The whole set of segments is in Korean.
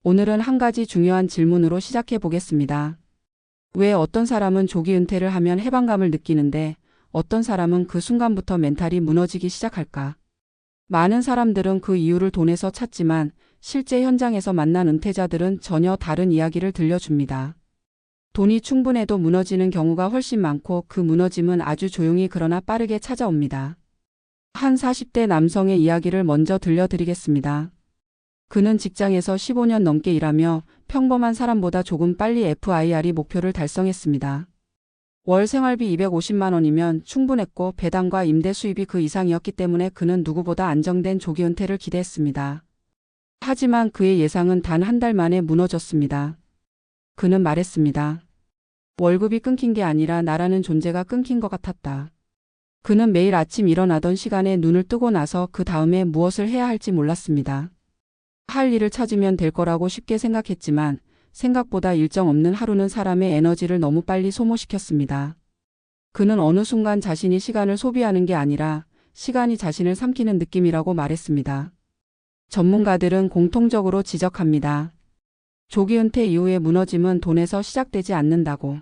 오늘은 한 가지 중요한 질문으로 시작해 보겠습니다. 왜 어떤 사람은 조기 은퇴를 하면 해방감을 느끼는데 어떤 사람은 그 순간부터 멘탈이 무너지기 시작할까? 많은 사람들은 그 이유를 돈에서 찾지만 실제 현장에서 만난 은퇴자들은 전혀 다른 이야기를 들려줍니다. 돈이 충분해도 무너지는 경우가 훨씬 많고 그 무너짐은 아주 조용히 그러나 빠르게 찾아옵니다. 한 40대 남성의 이야기를 먼저 들려드리겠습니다. 그는 직장에서 15년 넘게 일하며 평범한 사람보다 조금 빨리 FIRE 목표를 달성했습니다. 월 생활비 250만 원이면 충분했고 배당과 임대 수입이 그 이상이었기 때문에 그는 누구보다 안정된 조기 은퇴를 기대했습니다. 하지만 그의 예상은 단 한 달 만에 무너졌습니다. 그는 말했습니다. 월급이 끊긴 게 아니라 나라는 존재가 끊긴 것 같았다. 그는 매일 아침 일어나던 시간에 눈을 뜨고 나서 그 다음에 무엇을 해야 할지 몰랐습니다. 할 일을 찾으면 될 거라고 쉽게 생각했지만 생각보다 일정 없는 하루는 사람의 에너지를 너무 빨리 소모시켰습니다. 그는 어느 순간 자신이 시간을 소비하는 게 아니라 시간이 자신을 삼키는 느낌이라고 말했습니다. 전문가들은 공통적으로 지적합니다. 조기 은퇴 이후의 무너짐은 돈에서 시작되지 않는다고.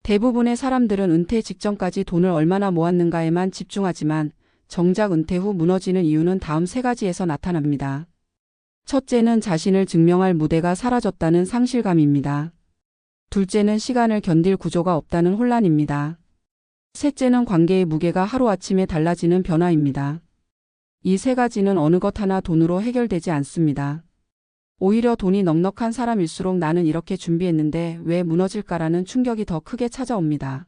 대부분의 사람들은 은퇴 직전까지 돈을 얼마나 모았는가에만 집중하지만 정작 은퇴 후 무너지는 이유는 다음 세 가지에서 나타납니다. 첫째는 자신을 증명할 무대가 사라졌다는 상실감입니다. 둘째는 시간을 견딜 구조가 없다는 혼란입니다. 셋째는 관계의 무게가 하루아침에 달라지는 변화입니다. 이 세 가지는 어느 것 하나 돈으로 해결되지 않습니다. 오히려 돈이 넉넉한 사람일수록 나는 이렇게 준비했는데 왜 무너질까라는 충격이 더 크게 찾아옵니다.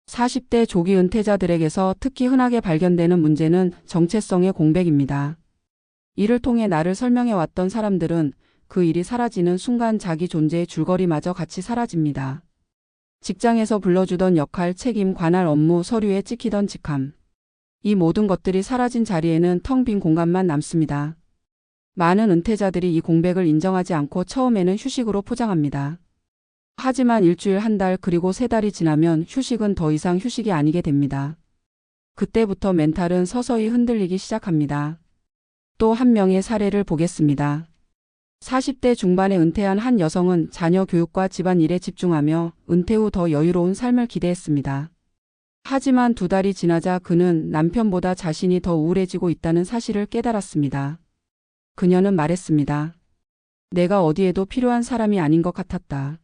40대 조기 은퇴자들에게서 특히 흔하게 발견되는 문제는 정체성의 공백입니다. 이를 통해 나를 설명해왔던 사람들은 그 일이 사라지는 순간 자기 존재의 줄거리마저 같이 사라집니다. 직장에서 불러주던 역할, 책임, 관할 업무, 서류에 찍히던 직함. 이 모든 것들이 사라진 자리에는 텅 빈 공간만 남습니다. 많은 은퇴자들이 이 공백을 인정하지 않고 처음에는 휴식으로 포장합니다. 하지만 일주일, 한 달, 그리고 세 달이 지나면 휴식은 더 이상 휴식이 아니게 됩니다. 그때부터 멘탈은 서서히 흔들리기 시작합니다. 또 한 명의 사례를 보겠습니다. 40대 중반에 은퇴한 한 여성은 자녀 교육과 집안일에 집중하며 은퇴 후 더 여유로운 삶을 기대했습니다. 하지만 두 달이 지나자 그는 남편보다 자신이 더 우울해지고 있다는 사실을 깨달았습니다. 그녀는 말했습니다. 내가 어디에도 필요한 사람이 아닌 것 같았다.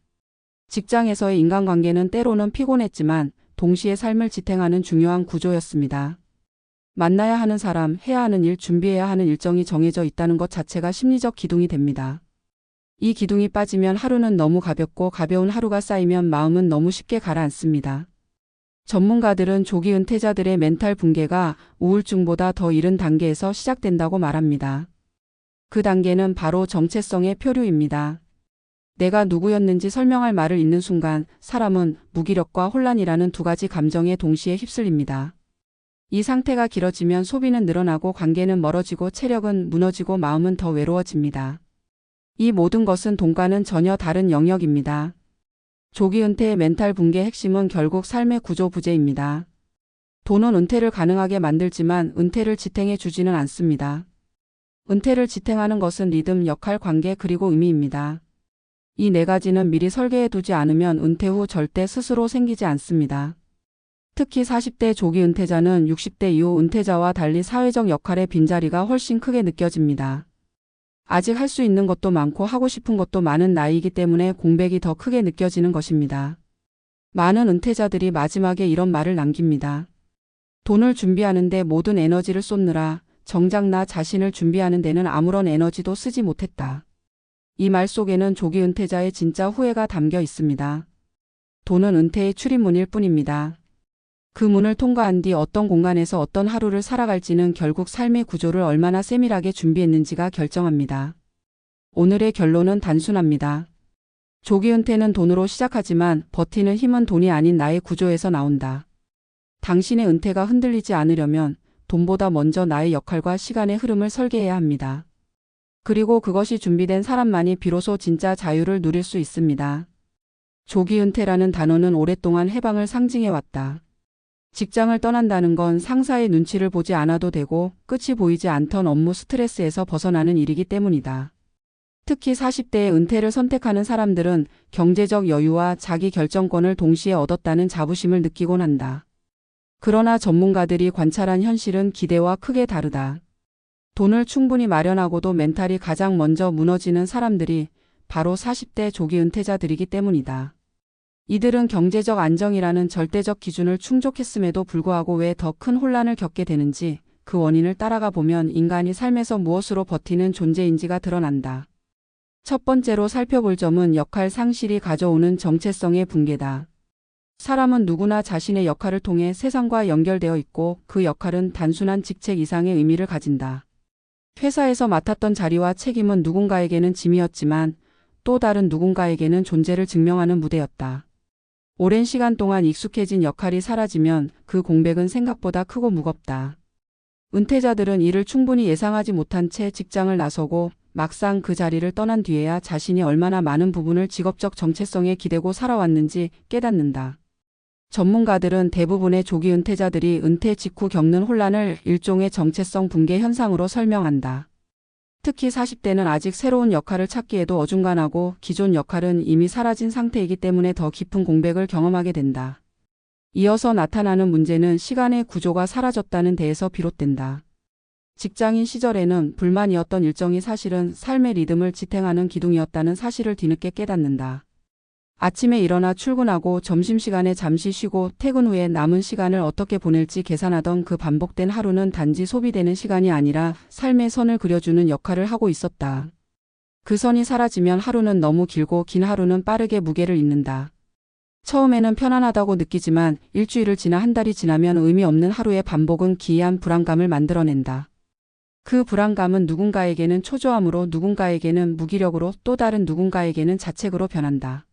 직장에서의 인간관계는 때로는 피곤했지만 동시에 삶을 지탱하는 중요한 구조였습니다. 만나야 하는 사람, 해야 하는 일, 준비해야 하는 일정이 정해져 있다는 것 자체가 심리적 기둥이 됩니다. 이 기둥이 빠지면 하루는 너무 가볍고 가벼운 하루가 쌓이면 마음은 너무 쉽게 가라앉습니다. 전문가들은 조기 은퇴자들의 멘탈 붕괴가 우울증보다 더 이른 단계에서 시작된다고 말합니다. 그 단계는 바로 정체성의 표류입니다. 내가 누구였는지 설명할 말을 잇는 순간 사람은 무기력과 혼란이라는 두 가지 감정에 동시에 휩쓸립니다. 이 상태가 길어지면 소비는 늘어나고 관계는 멀어지고 체력은 무너지고 마음은 더 외로워집니다. 이 모든 것은 돈과는 전혀 다른 영역입니다. 조기 은퇴의 멘탈 붕괴의 핵심은 결국 삶의 구조 부재입니다. 돈은 은퇴를 가능하게 만들지만 은퇴를 지탱해 주지는 않습니다. 은퇴를 지탱하는 것은 리듬, 역할, 관계 그리고 의미입니다. 이 네 가지는 미리 설계해 두지 않으면 은퇴 후 절대 스스로 생기지 않습니다. 특히 40대 조기 은퇴자는 60대 이후 은퇴자와 달리 사회적 역할의 빈자리가 훨씬 크게 느껴집니다. 아직 할 수 있는 것도 많고 하고 싶은 것도 많은 나이이기 때문에 공백이 더 크게 느껴지는 것입니다. 많은 은퇴자들이 마지막에 이런 말을 남깁니다. 돈을 준비하는데 모든 에너지를 쏟느라 정작 나 자신을 준비하는 데는 아무런 에너지도 쓰지 못했다. 이 말 속에는 조기 은퇴자의 진짜 후회가 담겨 있습니다. 돈은 은퇴의 출입문일 뿐입니다. 그 문을 통과한 뒤 어떤 공간에서 어떤 하루를 살아갈지는 결국 삶의 구조를 얼마나 세밀하게 준비했는지가 결정합니다. 오늘의 결론은 단순합니다. 조기 은퇴는 돈으로 시작하지만 버티는 힘은 돈이 아닌 나의 구조에서 나온다. 당신의 은퇴가 흔들리지 않으려면 돈보다 먼저 나의 역할과 시간의 흐름을 설계해야 합니다. 그리고 그것이 준비된 사람만이 비로소 진짜 자유를 누릴 수 있습니다. 조기 은퇴라는 단어는 오랫동안 해방을 상징해왔다. 직장을 떠난다는 건 상사의 눈치를 보지 않아도 되고 끝이 보이지 않던 업무 스트레스에서 벗어나는 일이기 때문이다. 특히 40대의 은퇴를 선택하는 사람들은 경제적 여유와 자기 결정권을 동시에 얻었다는 자부심을 느끼곤 한다. 그러나 전문가들이 관찰한 현실은 기대와 크게 다르다. 돈을 충분히 마련하고도 멘탈이 가장 먼저 무너지는 사람들이 바로 40대 조기 은퇴자들이기 때문이다. 이들은 경제적 안정이라는 절대적 기준을 충족했음에도 불구하고 왜 더 큰 혼란을 겪게 되는지 그 원인을 따라가 보면 인간이 삶에서 무엇으로 버티는 존재인지가 드러난다. 첫 번째로 살펴볼 점은 역할 상실이 가져오는 정체성의 붕괴다. 사람은 누구나 자신의 역할을 통해 세상과 연결되어 있고 그 역할은 단순한 직책 이상의 의미를 가진다. 회사에서 맡았던 자리와 책임은 누군가에게는 짐이었지만 또 다른 누군가에게는 존재를 증명하는 무대였다. 오랜 시간 동안 익숙해진 역할이 사라지면 그 공백은 생각보다 크고 무겁다. 은퇴자들은 이를 충분히 예상하지 못한 채 직장을 나서고 막상 그 자리를 떠난 뒤에야 자신이 얼마나 많은 부분을 직업적 정체성에 기대고 살아왔는지 깨닫는다. 전문가들은 대부분의 조기 은퇴자들이 은퇴 직후 겪는 혼란을 일종의 정체성 붕괴 현상으로 설명한다. 특히 40대는 아직 새로운 역할을 찾기에도 어중간하고 기존 역할은 이미 사라진 상태이기 때문에 더 깊은 공백을 경험하게 된다. 이어서 나타나는 문제는 시간의 구조가 사라졌다는 데에서 비롯된다. 직장인 시절에는 불만이었던 일정이 사실은 삶의 리듬을 지탱하는 기둥이었다는 사실을 뒤늦게 깨닫는다. 아침에 일어나 출근하고 점심시간에 잠시 쉬고 퇴근 후에 남은 시간을 어떻게 보낼지 계산하던 그 반복된 하루는 단지 소비되는 시간이 아니라 삶의 선을 그려주는 역할을 하고 있었다. 그 선이 사라지면 하루는 너무 길고 긴 하루는 빠르게 무게를 잃는다. 처음에는 편안하다고 느끼지만 일주일을 지나 한 달이 지나면 의미 없는 하루의 반복은 기이한 불안감을 만들어낸다. 그 불안감은 누군가에게는 초조함으로 누군가에게는 무기력으로 또 다른 누군가에게는 자책으로 변한다.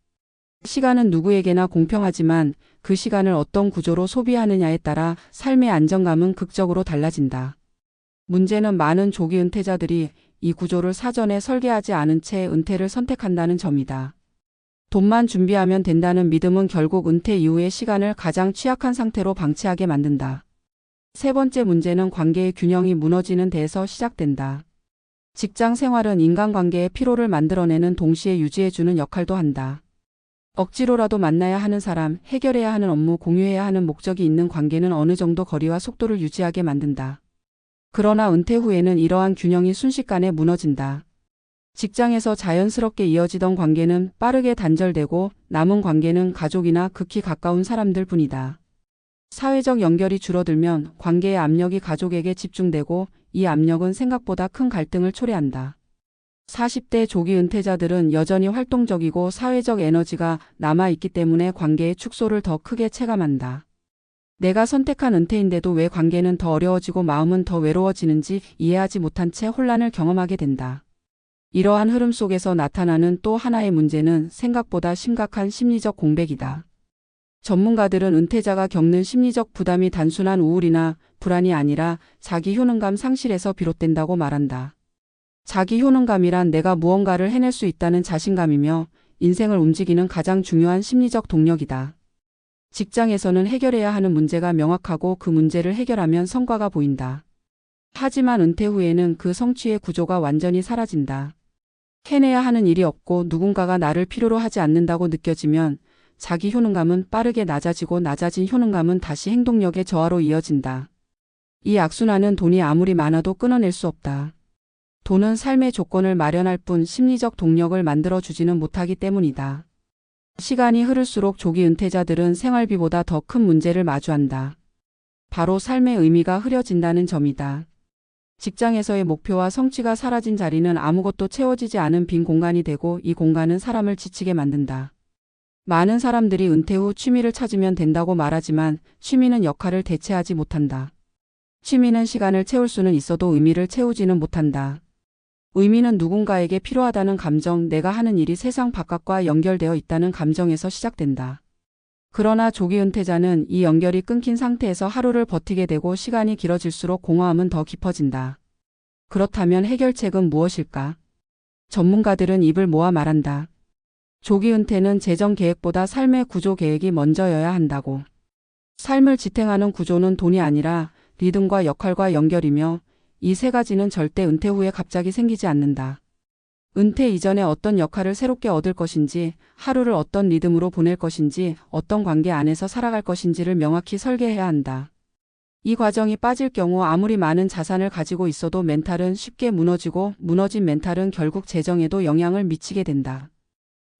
시간은 누구에게나 공평하지만 그 시간을 어떤 구조로 소비하느냐에 따라 삶의 안정감은 극적으로 달라진다. 문제는 많은 조기 은퇴자들이 이 구조를 사전에 설계하지 않은 채 은퇴를 선택한다는 점이다. 돈만 준비하면 된다는 믿음은 결국 은퇴 이후의 시간을 가장 취약한 상태로 방치하게 만든다. 세 번째 문제는 관계의 균형이 무너지는 데에서 시작된다. 직장 생활은 인간관계의 피로를 만들어내는 동시에 유지해주는 역할도 한다. 억지로라도 만나야 하는 사람, 해결해야 하는 업무, 공유해야 하는 목적이 있는 관계는 어느 정도 거리와 속도를 유지하게 만든다. 그러나 은퇴 후에는 이러한 균형이 순식간에 무너진다. 직장에서 자연스럽게 이어지던 관계는 빠르게 단절되고 남은 관계는 가족이나 극히 가까운 사람들 뿐이다. 사회적 연결이 줄어들면 관계의 압력이 가족에게 집중되고 이 압력은 생각보다 큰 갈등을 초래한다. 40대 조기 은퇴자들은 여전히 활동적이고 사회적 에너지가 남아있기 때문에 관계의 축소를 더 크게 체감한다. 내가 선택한 은퇴인데도 왜 관계는 더 어려워지고 마음은 더 외로워지는지 이해하지 못한 채 혼란을 경험하게 된다. 이러한 흐름 속에서 나타나는 또 하나의 문제는 생각보다 심각한 심리적 공백이다. 전문가들은 은퇴자가 겪는 심리적 부담이 단순한 우울이나 불안이 아니라 자기 효능감 상실에서 비롯된다고 말한다. 자기 효능감이란 내가 무언가를 해낼 수 있다는 자신감이며 인생을 움직이는 가장 중요한 심리적 동력이다. 직장에서는 해결해야 하는 문제가 명확하고 그 문제를 해결하면 성과가 보인다. 하지만 은퇴 후에는 그 성취의 구조가 완전히 사라진다. 해내야 하는 일이 없고 누군가가 나를 필요로 하지 않는다고 느껴지면 자기 효능감은 빠르게 낮아지고 낮아진 효능감은 다시 행동력의 저하로 이어진다. 이 악순환은 돈이 아무리 많아도 끊어낼 수 없다. 돈은 삶의 조건을 마련할 뿐 심리적 동력을 만들어주지는 못하기 때문이다. 시간이 흐를수록 조기 은퇴자들은 생활비보다 더 큰 문제를 마주한다. 바로 삶의 의미가 흐려진다는 점이다. 직장에서의 목표와 성취가 사라진 자리는 아무것도 채워지지 않은 빈 공간이 되고 이 공간은 사람을 지치게 만든다. 많은 사람들이 은퇴 후 취미를 찾으면 된다고 말하지만 취미는 역할을 대체하지 못한다. 취미는 시간을 채울 수는 있어도 의미를 채우지는 못한다. 의미는 누군가에게 필요하다는 감정, 내가 하는 일이 세상 바깥과 연결되어 있다는 감정에서 시작된다. 그러나 조기 은퇴자는 이 연결이 끊긴 상태에서 하루를 버티게 되고 시간이 길어질수록 공허함은 더 깊어진다. 그렇다면 해결책은 무엇일까? 전문가들은 입을 모아 말한다. 조기 은퇴는 재정 계획보다 삶의 구조 계획이 먼저여야 한다고. 삶을 지탱하는 구조는 돈이 아니라 리듬과 역할과 연결이며 이 세 가지는 절대 은퇴 후에 갑자기 생기지 않는다. 은퇴 이전에 어떤 역할을 새롭게 얻을 것인지, 하루를 어떤 리듬으로 보낼 것인지, 어떤 관계 안에서 살아갈 것인지를 명확히 설계해야 한다. 이 과정이 빠질 경우 아무리 많은 자산을 가지고 있어도 멘탈은 쉽게 무너지고 무너진 멘탈은 결국 재정에도 영향을 미치게 된다.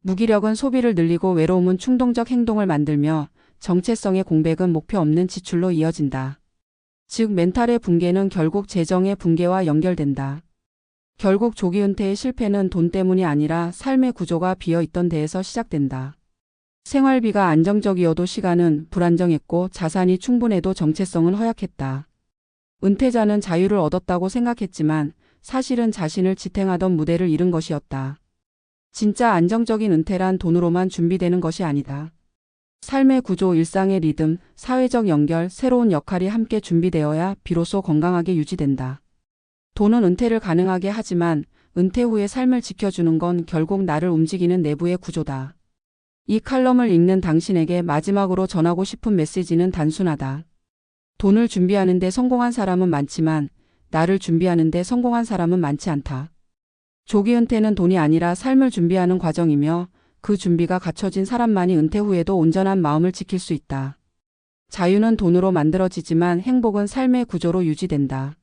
무기력은 소비를 늘리고 외로움은 충동적 행동을 만들며 정체성의 공백은 목표 없는 지출로 이어진다. 즉 멘탈의 붕괴는 결국 재정의 붕괴와 연결된다. 결국 조기 은퇴의 실패는 돈 때문이 아니라 삶의 구조가 비어있던 데에서 시작된다. 생활비가 안정적이어도 시간은 불안정했고 자산이 충분해도 정체성은 허약했다. 은퇴자는 자유를 얻었다고 생각했지만 사실은 자신을 지탱하던 무대를 잃은 것이었다. 진짜 안정적인 은퇴란 돈으로만 준비되는 것이 아니다. 삶의 구조, 일상의 리듬, 사회적 연결, 새로운 역할이 함께 준비되어야 비로소 건강하게 유지된다. 돈은 은퇴를 가능하게 하지만 은퇴 후의 삶을 지켜주는 건 결국 나를 움직이는 내부의 구조다. 이 칼럼을 읽는 당신에게 마지막으로 전하고 싶은 메시지는 단순하다. 돈을 준비하는데 성공한 사람은 많지만 나를 준비하는데 성공한 사람은 많지 않다. 조기 은퇴는 돈이 아니라 삶을 준비하는 과정이며 그 준비가 갖춰진 사람만이 은퇴 후에도 온전한 마음을 지킬 수 있다. 자유는 돈으로 만들어지지만 행복은 삶의 구조로 유지된다.